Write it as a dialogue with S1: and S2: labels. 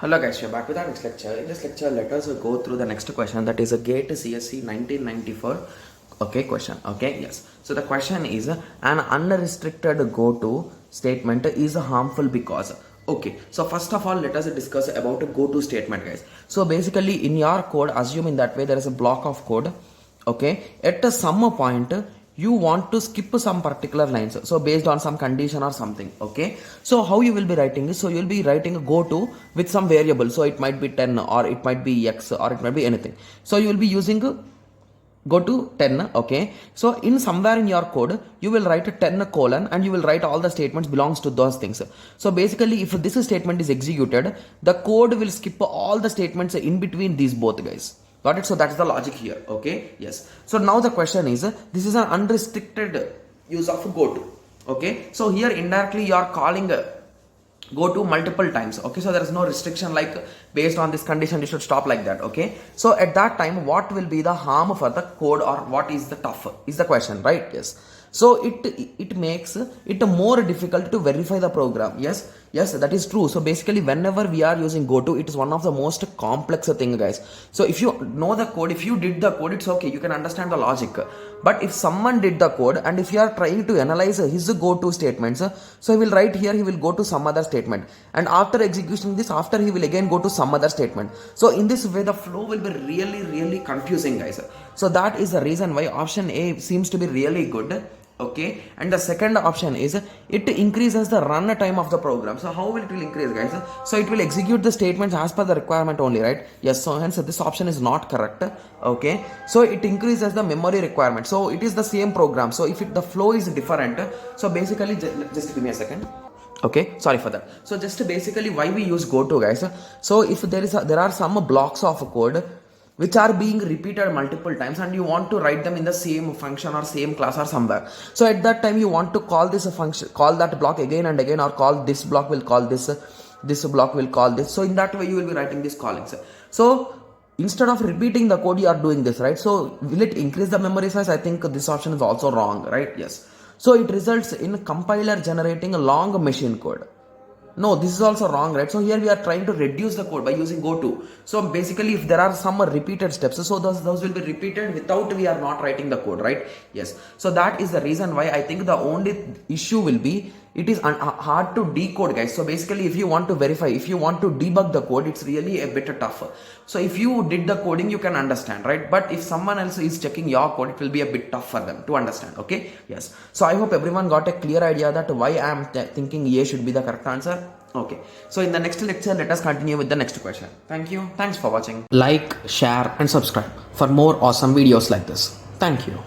S1: Hello guys, we are back with our next lecture. In this lecture, let us go through the next question, that is a GATE CSE 1994 question. Yes. So the question is, an unrestricted goto statement is harmful because. So first of all, let us discuss about a goto statement, guys. So basically in your code, assume in that way there is a block of code. At some point you want to skip some particular lines, so based on some condition or something. So how you will be writing is, so you will be writing a goto with some variable, so it might be 10 or it might be x or it might be anything. So you will be using go to 10. So in somewhere in your code you will write a 10 colon and you will write all the statements belongs to those things. So basically if this statement is executed, the code will skip all the statements in between these both, guys. Got it? So that's the logic here. Yes. So now the question is, this is an unrestricted use of goto. So here indirectly you are calling goto multiple times. So there is no restriction like based on this condition you should stop like that. So at that time, what will be the harm for the code, or what is the tough is the question, right? Yes. So it makes it more difficult to verify the program. Yes, that is true. So basically whenever we are using goto, it is one of the most complex thing, guys. So if you know the code, if you did the code, it's okay, you can understand the logic. But if someone did the code and if you are trying to analyze his goto statements, so he will write here, he will go to some other statement, and after executing this, after he will again go to some other statement. So in this way the flow will be really confusing, guys. So that is the reason why option A seems to be really good. And the second option is, it increases the run time of the program. So how will it will increase, guys? So it will execute the statements as per the requirement only, right? Yes. So hence this option is not correct. So it increases the memory requirement. So it is the same program. So if the flow is different, so basically just give me a second. Sorry for that. So just basically why we use goto, guys. So if there are some blocks of code which are being repeated multiple times and you want to write them in the same function or same class or somewhere, so at that time you want to call this a function, call that block again and again, or call this block will call this block will call this. So in that way you will be writing these callings. So instead of repeating the code, you are doing this, right? So will it increase the memory size? I think this option is also wrong, right? Yes. So it results in compiler generating a long machine code. No, this is also wrong, right? So here we are trying to reduce the code by using goto. So basically if there are some repeated steps, so those will be repeated without we are not writing the code, right? Yes. So that is the reason why I think the only issue will be, it is hard to decode, guys. So basically if you want to verify, if you want to debug the code, it's really a bit tougher. So if you did the coding, you can understand, right? But if someone else is checking your code, it will be a bit tough for them to understand. Yes. So I hope everyone got a clear idea that why I am thinking A should be the correct answer. So in the next lecture, let us continue with the next question. Thank you. Thanks for watching. Like, share and subscribe for more awesome videos like this. Thank you.